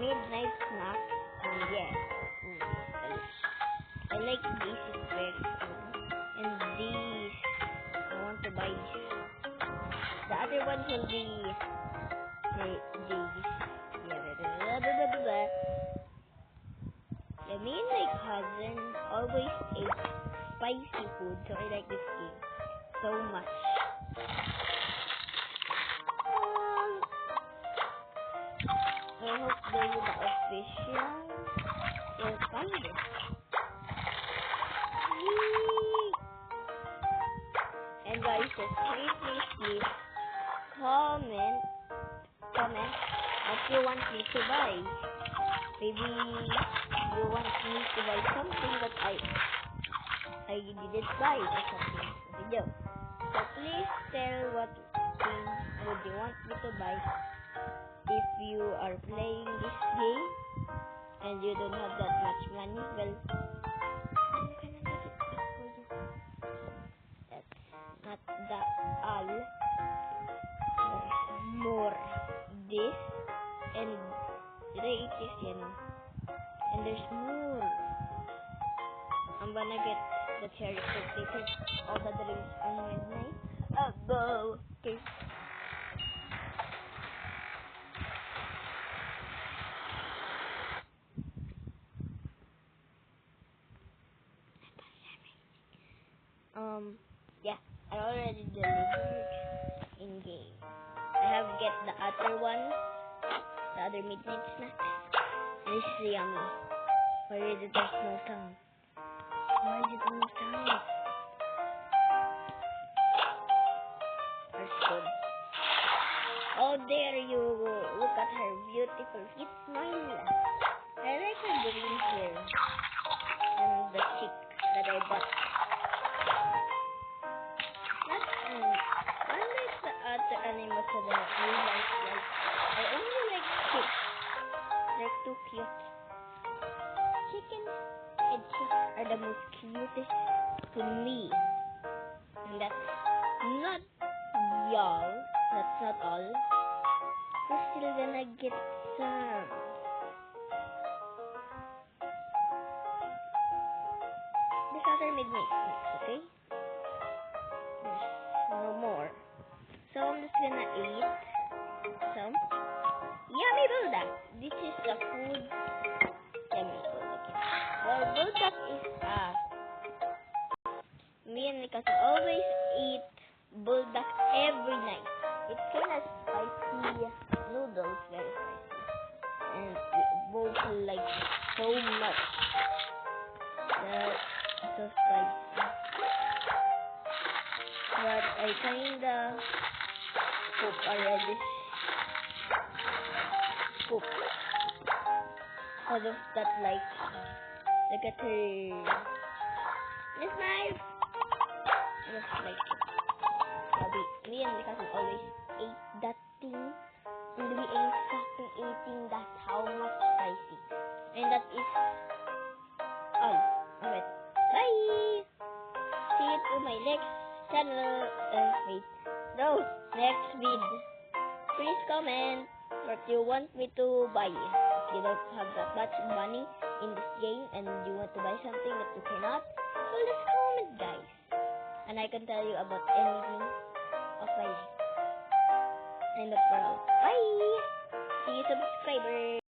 midnight snack. Yeah. I like this. It's very cool. And this, I want to buy this. The other one will be this. Yeah, me and my cousin always ate spicy food, so I like this game so much. I hope they will the official will find it. And guys, just please comment what you want me to buy. Maybe you want me to buy something that I didn't buy or something in the video. So please tell what things would you want me to buy if you are playing this game and you don't have that much money. Well, you can get it for you. That's not that all. There's more. This and today it is and there's more. I'm gonna get the cherry coke later. All the drinks are midnight. Go. Okay. Yeah, I already delivered in game. I have get the other one, the other midnight snack. This is yummy. Why is it there's no sound? Why is it no sound? That's good. Oh, there you go. Look at her beautiful cute smile. I like her green hair and the chick that I bought. I like the other animals that I like. I only like chicks. They're too cute. Chickens and chicks are the most cutest to me. And that's not y'all. That's not all. We're still gonna get some. This other midnight snacks, okay? There's no more. So I'm just gonna eat some yummy bulldog. This is the food. Yummy bulldog. Well, bulldog is me and my cousin always eat bulldog every night. It's kind of spicy noodles, very spicy, and we both like it so much. That's so spicy. But I kinda poop already. Poop. Because of that, like, look at her. Miss Knife! Just like it. Me and my cousin always ate that thing. And we ain't stopping eating that how much spicy. And that is all of it. Bye! See you to my next channel. Wait. No, next vid. Please comment what you want me to buy. If you don't have that much money in this game and you want to buy something that you cannot, well, just comment, guys. And I can tell you about anything of my life. And that's for all. Bye! See you, subscribers.